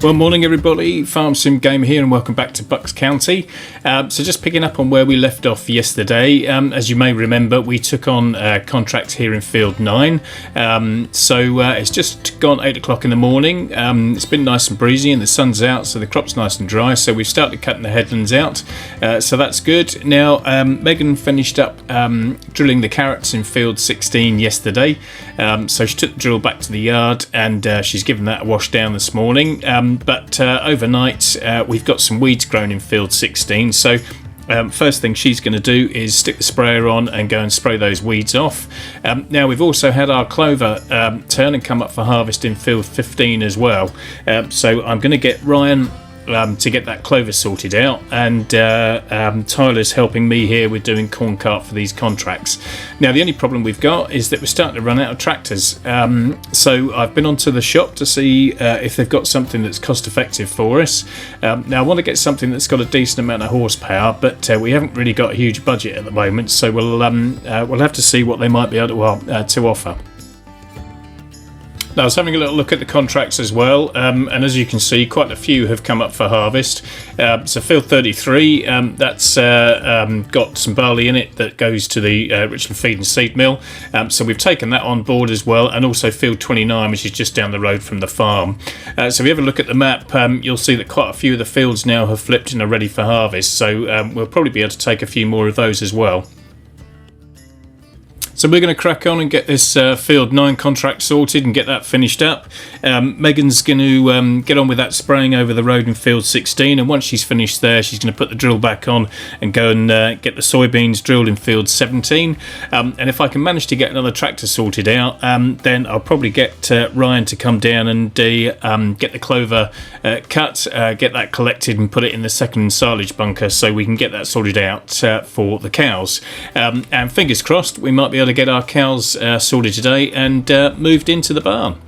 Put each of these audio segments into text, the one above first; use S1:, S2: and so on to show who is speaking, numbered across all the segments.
S1: Well, morning everybody, Farmsimgamer here and welcome back to Bucks County. So just picking up on where we left off yesterday, as you may remember, we took on contracts here in Field 9. It's just gone 8 o'clock in the morning. It's been nice and breezy and the sun's out, so the crop's nice and dry. So we've started cutting the headlands out, so that's good. Now, Megan finished up drilling the carrots in Field 16 yesterday. So she took the drill back to the yard and she's given that a wash down this morning. But overnight we've got some weeds grown in Field 16, so first thing she's going to do is stick the sprayer on and go and spray those weeds off. Now we've also had our clover turn and come up for harvest in Field 15 as well, so I'm going to get Ryan to get that clover sorted out, and Tyler's helping me here with doing corn cart for these contracts. Now the only problem we've got is that we're starting to run out of tractors, so I've been onto the shop to see if they've got something that's cost effective for us. Now I want to get something that's got a decent amount of horsepower, but we haven't really got a huge budget at the moment, so we'll have to see what they might be able to offer. Now, I was having a little look at the contracts as well, and as you can see, quite a few have come up for harvest. So Field 33, that's got some barley in it that goes to the Richland Feed and Seed Mill. So we've taken that on board as well, and also Field 29, which is just down the road from the farm. So if you have a look at the map, you'll see that quite a few of the fields now have flipped and are ready for harvest. So we'll probably be able to take a few more of those as well. So we're going to crack on and get this Field 9 contract sorted and get that finished up. Megan's going to get on with that spraying over the road in Field 16, and once she's finished there, she's going to put the drill back on and go and get the soybeans drilled in Field 17. And if I can manage to get another tractor sorted out, then I'll probably get Ryan to come down and get the clover cut, get that collected and put it in the second silage bunker so we can get that sorted out for the cows. And fingers crossed, we might be able to get our cows sorted today and moved into the barn.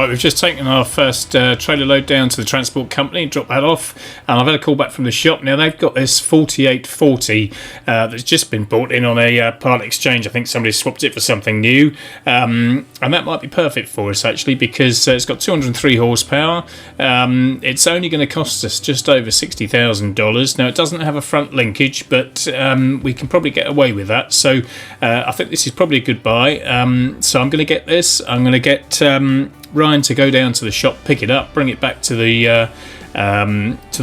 S1: Right, we've just taken our first trailer load down to the transport company, dropped that off, and I've had a call back from the shop. Now, they've got this 4840 that's just been bought in on a part exchange. I think somebody swapped it for something new, and that might be perfect for us, actually, because it's got 203 horsepower. It's only going to cost us just over $60,000. Now, it doesn't have a front linkage, but we can probably get away with that. So I think this is probably a good buy. So I'm going to get this. I'm going to get Ryan to go down to the shop, pick it up, bring it back to the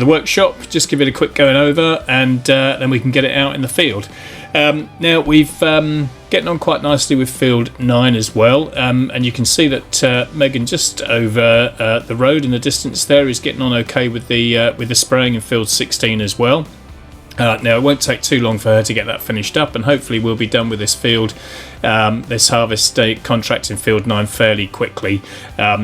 S1: workshop, just give it a quick going over, and then we can get it out in the field. Now we've getting on quite nicely with field 9 as well, and you can see that Megan just over the road in the distance there is getting on okay with the spraying in field 16 as well. Now it won't take too long for her to get that finished up, and hopefully we'll be done with this field, this harvest date contract in field 9 fairly quickly.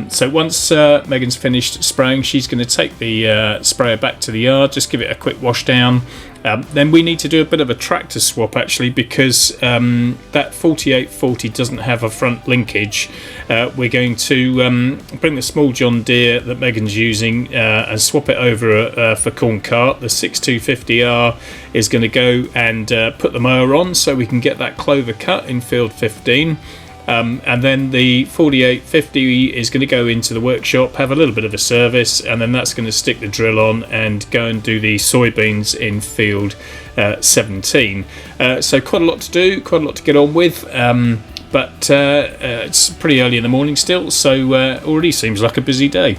S1: So once Megan's finished spraying, she's going to take the sprayer back to the yard, just give it a quick wash down. Then we need to do a bit of a tractor swap, actually, because that 4840 doesn't have a front linkage. We're going to bring the small John Deere that Megan's using and swap it over for corn cart. The 6250R is going to go and put the mower on so we can get that clover cut in field 15. And then the 4850 is going to go into the workshop, have a little bit of a service, and then that's going to stick the drill on and go and do the soybeans in field 17. So quite a lot to do, quite a lot to get on with, but it's pretty early in the morning still, so already seems like a busy day.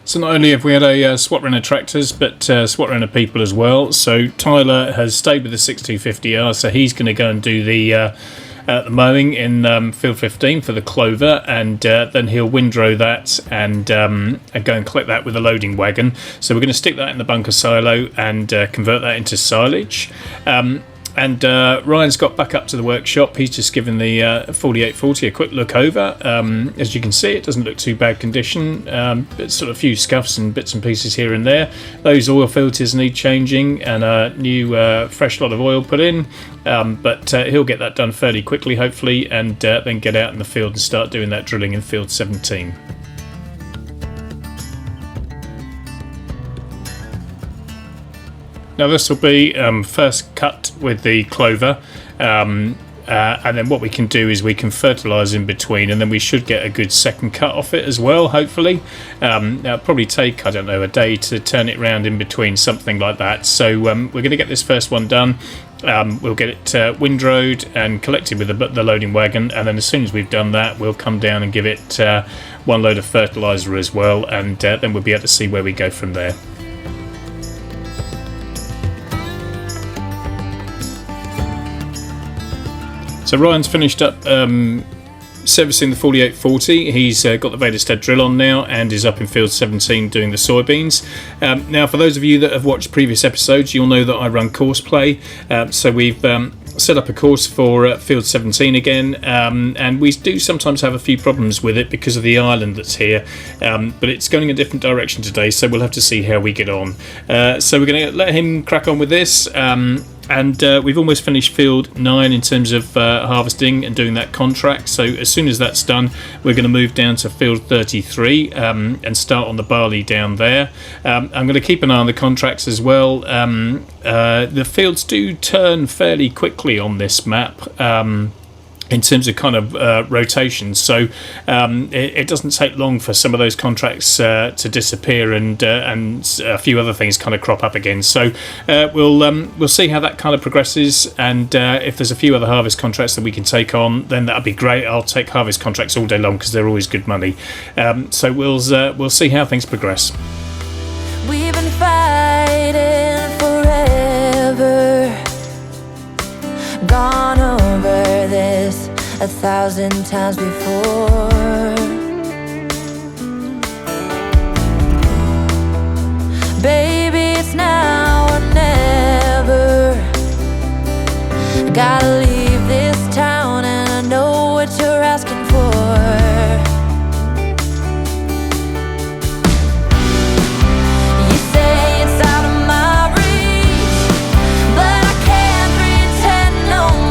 S1: So not only have we had a swap round of tractors, but swap round of people as well. So Tyler has stayed with the 6250R, so he's going to go and do the mowing in field 15 for the clover, and then he'll windrow that and go and collect that with a loading wagon. So we're going to stick that in the bunker silo and convert that into silage. And Ryan's got back up to the workshop. He's just given the 4840 a quick look over. As you can see, it doesn't look too bad condition. It's sort of a few scuffs and bits and pieces here and there. Those oil filters need changing and a new fresh lot of oil put in. But he'll get that done fairly quickly, hopefully, and then get out in the field and start doing that drilling in field 17. Now this will be first cut with the clover, and then what we can do is we can fertilise in between, and then we should get a good second cut off it as well, hopefully. Now it'll probably take, I don't know, a day to turn it round in between, something like that. So we're going to get this first one done. We'll get it windrowed and collected with the loading wagon, and then as soon as we've done that, we'll come down and give it one load of fertiliser as well, and then we'll be able to see where we go from there. So Ryan's finished up servicing the 4840. He's got the Vaderstead drill on now and is up in field 17 doing the soybeans. Now, for those of you that have watched previous episodes, you'll know that I run course play. So we've set up a course for field 17 again, and we do sometimes have a few problems with it because of the island that's here, but it's going in a different direction today, so we'll have to see how we get on. So we're going to let him crack on with this. And we've almost finished field 9 in terms of harvesting and doing that contract. So as soon as that's done, we're going to move down to field 33 and start on the barley down there. I'm going to keep an eye on the contracts as well. The fields do turn fairly quickly on this map. In terms of kind of rotations, so it doesn't take long for some of those contracts to disappear, and a few other things kind of crop up again. So we'll see how that kind of progresses, and if there's a few other harvest contracts that we can take on, then that'd be great. I'll take harvest contracts all day long because they're always good money. So we'll see how things progress.
S2: We've been fighting forever, gone over this 1,000 times before. Baby, it's now or never. Gotta leave this town, and I know what you're asking for.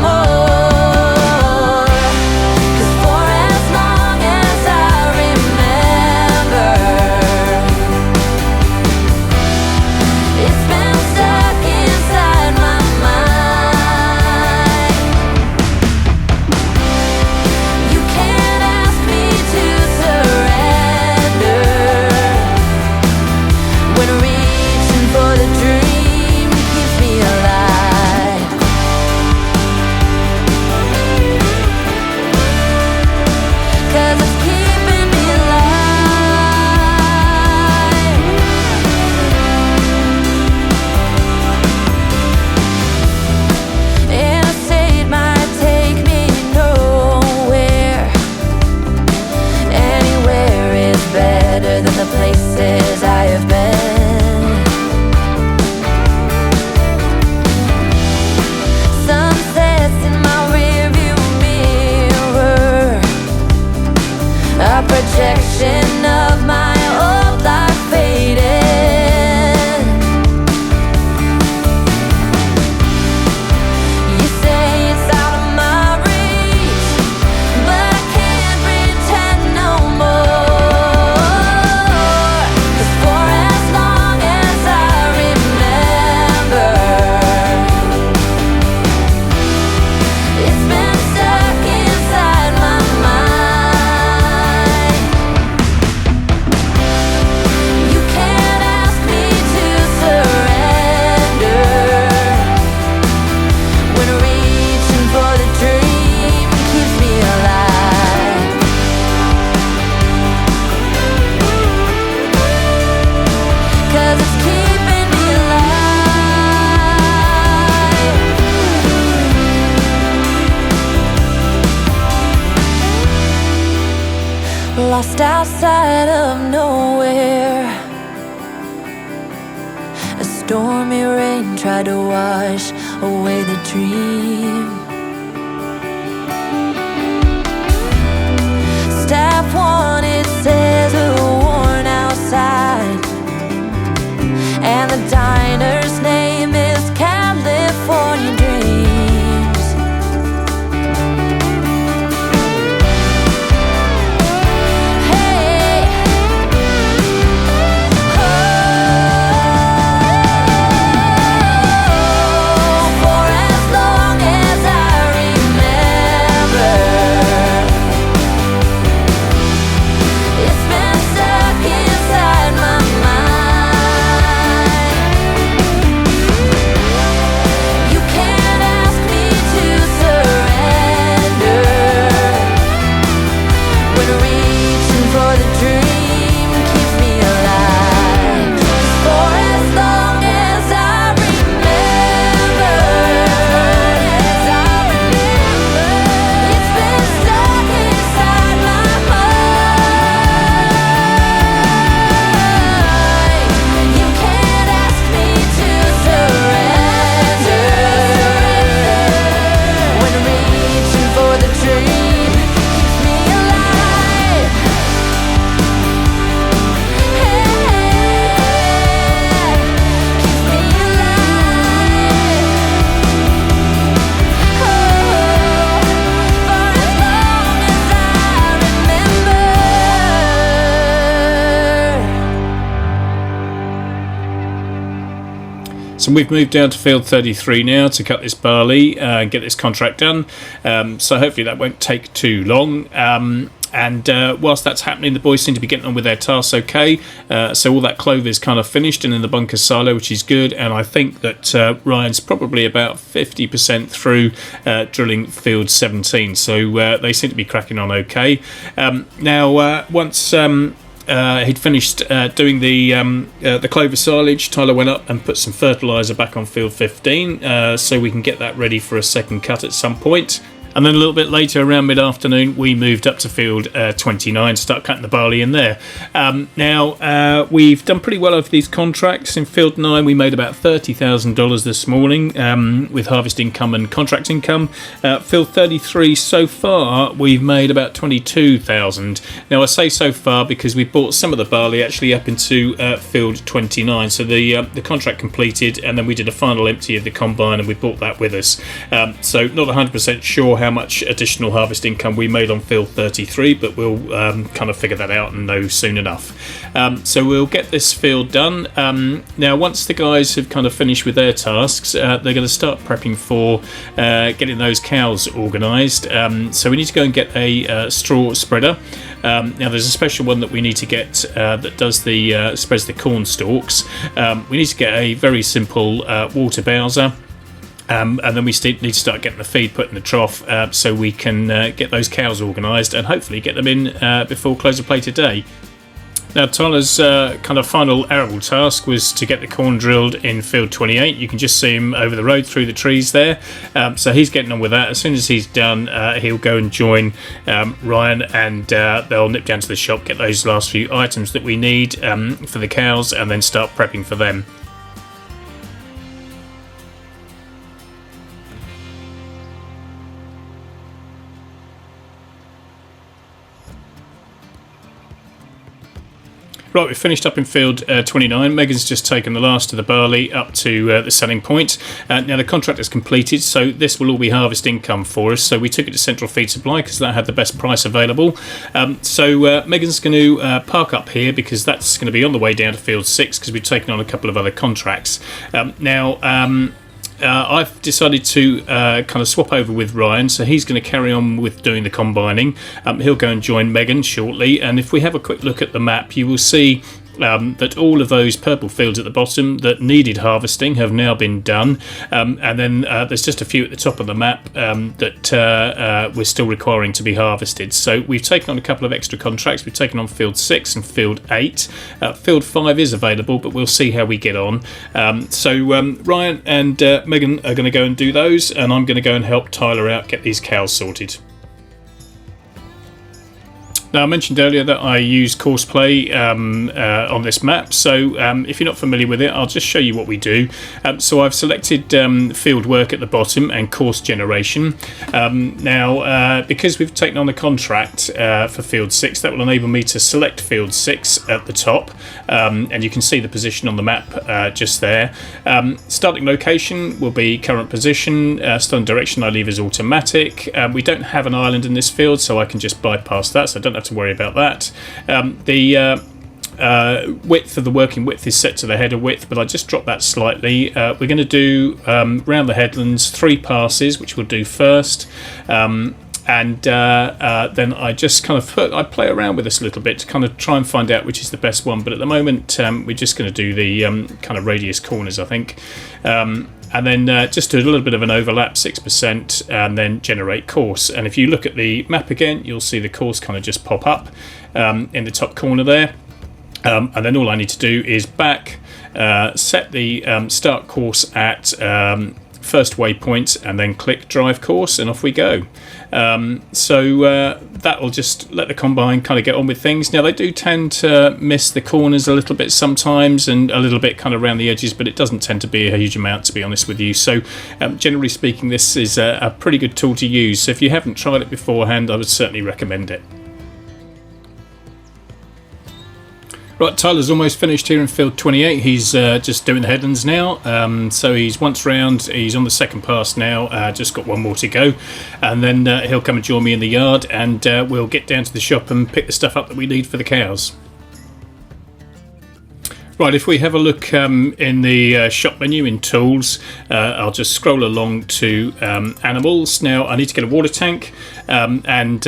S2: More lost outside of nowhere. A stormy rain tried to wash away the dream. Staff one, it says a worn outside, and the diner's name is California Dreams. Hey, oh, for as long as I remember, it's been stuck inside my mind. You can't ask me to surrender when reaching for the dream keeps me alive. For as long as I remember, it's been stuck inside my mind. You can't ask me to surrender when reaching for the dream keeps me alive. Keeps me alive. Oh, for as long as I remember.
S1: So we've moved down to field 33 now to cut this barley and get this contract done. So hopefully that won't take too long. And whilst that's happening, the boys seem to be getting on with their tasks okay. So all that clover is kind of finished and in the bunker silo, which is good. And I think that Ryan's probably about 50% through drilling field 17. So they seem to be cracking on okay. Now, once he'd finished doing the clover silage, Tyler went up and put some fertiliser back on field 15 so we can get that ready for a second cut at some point. And then a little bit later, around mid-afternoon, we moved up to field 29 to start cutting the barley in there. Now, we've done pretty well over these contracts. In field 9, we made about $30,000 this morning with harvest income and contract income. Field 33, so far, we've made about $22,000. Now, I say so far because we bought some of the barley actually up into field 29. So the contract completed, and then we did a final empty of the combine, and we brought that with us. So not 100% sure how much additional harvest income we made on field 33, but we'll kind of figure that out and know soon enough. So we'll get this field done. Now, once the guys have kind of finished with their tasks, they're going to start prepping for getting those cows organised. So we need to go and get a straw spreader. Now, there's a special one that we need to get that does the spreads the corn stalks. We need to get a very simple water bowser. And then we need to start getting the feed put in the trough so we can get those cows organised and hopefully get them in before close of play today. Now, Tyler's kind of final arable task was to get the corn drilled in field 28. You can just see him over the road through the trees there. So he's getting on with that. As soon as he's done, he'll go and join Ryan, and they'll nip down to the shop, get those last few items that we need for the cows, and then start prepping for them. Right, we've finished up in field 29. Megan's just taken the last of the barley up to the selling point. Now the contract is completed, so this will all be harvest income for us. So we took it to Central Feed Supply because that had the best price available. So Megan's going to park up here because that's going to be on the way down to field 6 because we've taken on a couple of other contracts. I've decided to kind of swap over with Ryan, so he's going to carry on with doing the combining. He'll go and join Megan shortly, and if we have a quick look at the map, you will see that all of those purple fields at the bottom that needed harvesting have now been done, and then there's just a few at the top of the map that we're still requiring to be harvested. So we've taken on a couple of extra contracts. We've taken on field 6 and field 8. Field 5 is available, but we'll see how we get on. So Ryan and Megan are going to go and do those, and I'm going to go and help Tyler out, get these cows sorted. Now, I mentioned earlier that I use courseplay on this map, so if you're not familiar with it, I'll just show you what we do. So I've selected field work at the bottom and course generation. Now, because we've taken on a contract for field 6, that will enable me to select field 6 at the top, and you can see the position on the map just there. Starting location will be current position. Starting direction I leave as automatic. We don't have an island in this field, so I can just bypass that, so I don't have to worry about that. The width of the working width is set to the header width, but I just drop that slightly. We're going to do round the headlands 3 passes, which we'll do first, and then I just kind of I play around with this a little bit to kind of try and find out which is the best one. But at the moment, we're just going to do the kind of radius corners, I think. And then just do a little bit of an overlap, 6%, and then generate course. And if you look at the map again, you'll see the course kind of just pop up in the top corner there. And then all I need to do is back, set the start course at first waypoint, and then click drive course, and off we go. So that'll just let the combine kind of get on with things. Now, they do tend to miss the corners a little bit sometimes, and a little bit kind of around the edges, but it doesn't tend to be a huge amount, to be honest with you. So generally speaking, this is a pretty good tool to use. So if you haven't tried it beforehand, I would certainly recommend it. Right, Tyler's almost finished here in field 28. He's just doing the headlands now. So he's once round, he's on the second pass now, just got one more to go. And then he'll come and join me in the yard, and we'll get down to the shop and pick the stuff up that we need for the cows. Right, if we have a look in the shop menu in tools, I'll just scroll along to animals. Now, I need to get a water tank, and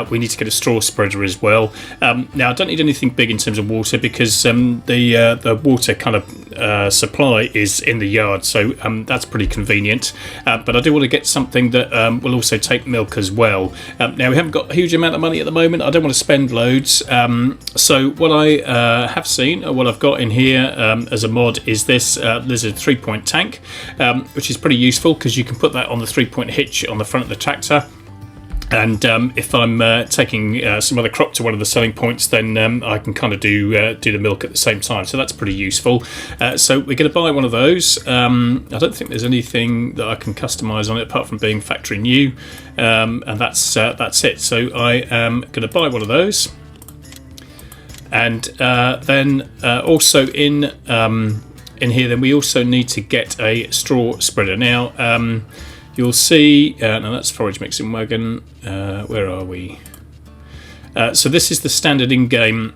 S1: we need to get a straw spreader as well. Now, I don't need anything big in terms of water, because the water kind of supply is in the yard, so that's pretty convenient. But I do want to get something that will also take milk as well. Now, we haven't got a huge amount of money at the moment. I don't want to spend loads. So what I have seen, or what I've got in here as a mod, is this Lizard 3-point tank, which is pretty useful because you can put that on the 3-point hitch on the front of the tractor. And if I'm taking some other crop to one of the selling points, then I can kind of do the milk at the same time. So that's pretty useful. So we're going to buy one of those. I don't think there's anything that I can customise on it apart from being factory new, and that's it. So I am going to buy one of those. And then also in here, then we also need to get a straw spreader. Now, you'll see, now that's forage mixing wagon. Where are we? So this is the standard in-game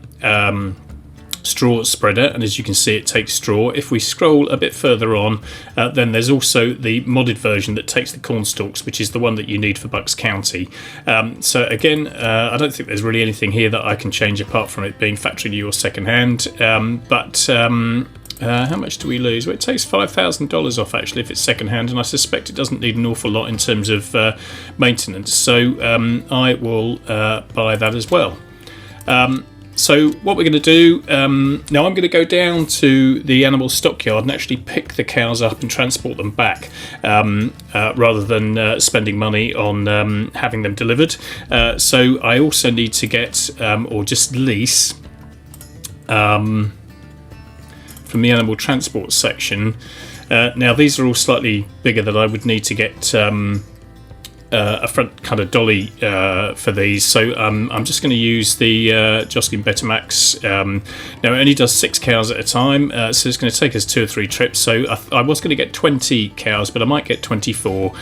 S1: straw spreader, and as you can see, it takes straw. If we scroll a bit further on, then there's also the modded version that takes the corn stalks, which is the one that you need for Bucks County. So again, I don't think there's really anything here that I can change apart from it being factory new or second hand. But how much do we lose? Well, it takes $5,000 off actually if it's second hand, and I suspect it doesn't need an awful lot in terms of maintenance. So I will buy that as well. So what we're going to do, now I'm going to go down to the animal stockyard and actually pick the cows up and transport them back, rather than spending money on having them delivered. So I also need to get, or just lease, from the animal transport section. Now these are all slightly bigger than I would need to get a front kind of dolly for these, so I'm just going to use the Joskin Betamax. Now it only does 6 cows at a time, so it's going to take us 2 or 3 trips. So I was going to get 20 cows, but I might get 24.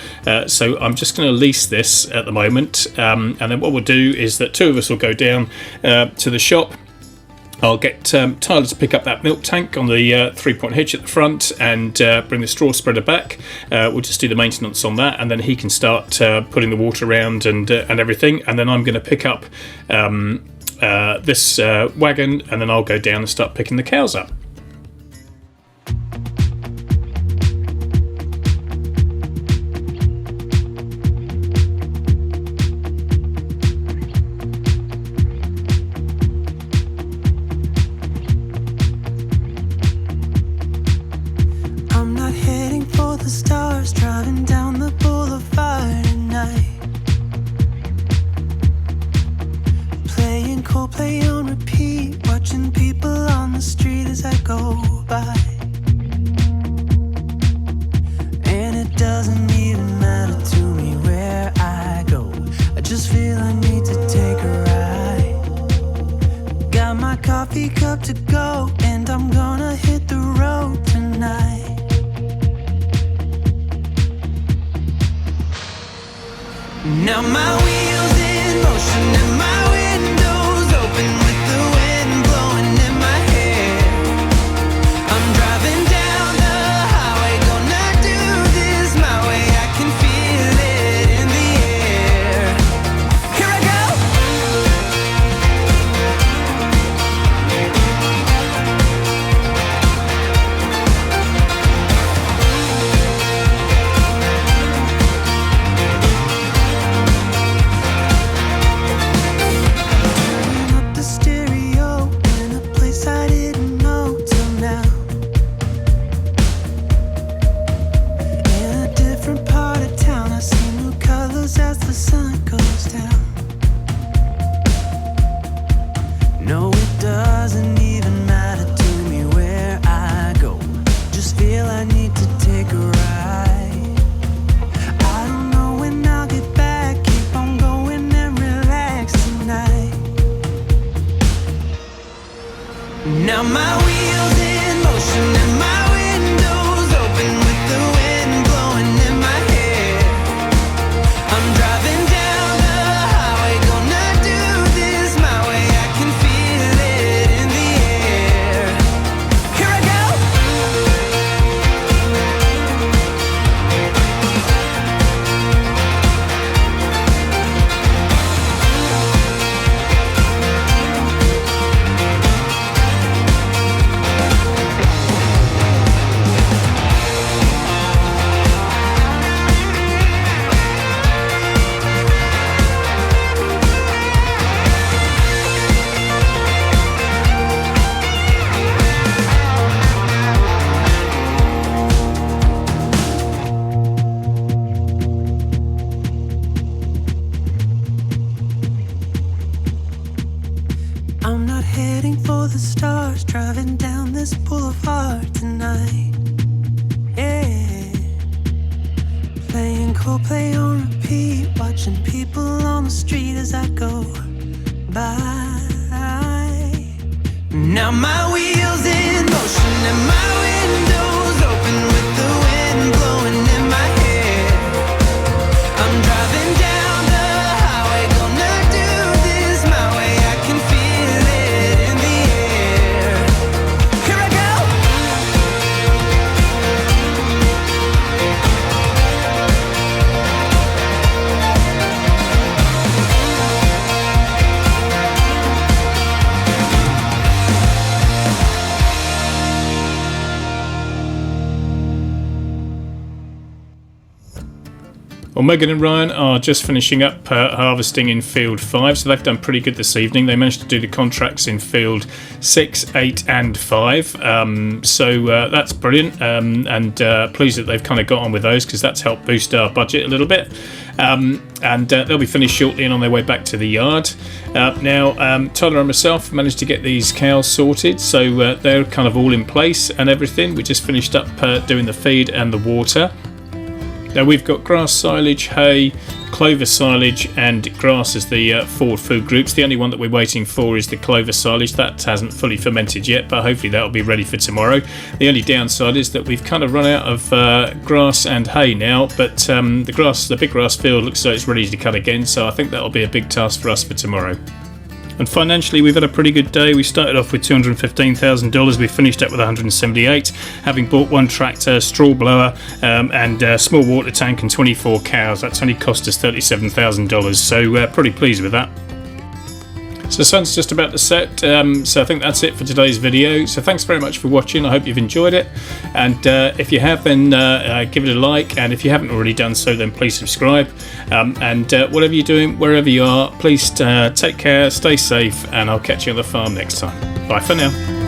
S1: So I'm just going to lease this at the moment, and then what we'll do is that 2 of us will go down to the shop. I'll get Tyler to pick up that milk tank on the 3-point hitch at the front and bring the straw spreader back. We'll just do the maintenance on that, and then he can start putting the water around and everything. And then I'm going to pick up this wagon, and then I'll go down and start picking the cows up.
S3: Driving down the boulevard at night, Just feel I need to take a ride. Got my coffee cup to go, and I'm gonna hit the road tonight. Now my wheels in motion and my windows open with the wind blowing in my hair. I'm driving down the highway, gonna do this my way. I can feel it in the air. Here I go. Turning up the stereo in a place I didn't know till now. In a different part of town, I see new colors as the sun goes down. No, it doesn't even matter to me where I go. Just feel I need to take a ride. I don't know when I'll get back. Keep on going and relax tonight. Now my wheels in motion and my windows open with the wind blowing in my hair. I'm driving down the highway, gonna do this my way. I can feel it in the air. Here I go. I'm not heading for the stars, driving down this boulevard tonight. Yeah, playing Coldplay on repeat, watching people on the street as I go by. Now my wheels in motion and my windows open with the wind blowing in my hair. I'm driving down the highway, gonna do this my way. I can feel it in the air. Here I go.
S1: Well, Megan and Ryan are just finishing up harvesting in field 5, so they've done pretty good this evening. They managed to do the contracts in field 6, 8 and 5, so that's brilliant, and pleased that they've kind of got on with those, because that's helped boost our budget a little bit. And they'll be finished shortly and on their way back to the yard. Now, Tyler and myself managed to get these cows sorted, so they're kind of all in place and everything. We just finished up doing the feed and the water. Now we've got grass silage, hay, clover silage and grass as the 4 food groups. The only one that we're waiting for is the clover silage. That hasn't fully fermented yet, but hopefully that'll be ready for tomorrow. The only downside is that we've kind of run out of grass and hay now, but the big grass field looks like it's ready to cut again, so I think that'll be a big task for us for tomorrow. And financially, we've had a pretty good day. We started off with $215,000. We finished up with $178,000, having bought 1 tractor, straw blower, and a small water tank and 24 cows. That's only cost us $37,000. So pretty pleased with that. So the sun's just about to set, so I think that's it for today's video. So thanks very much for watching. I hope you've enjoyed it, and if you have, then give it a like, and if you haven't already done so, then please subscribe, and whatever you're doing, wherever you are, please take care, stay safe, and I'll catch you on the farm next time. Bye for now.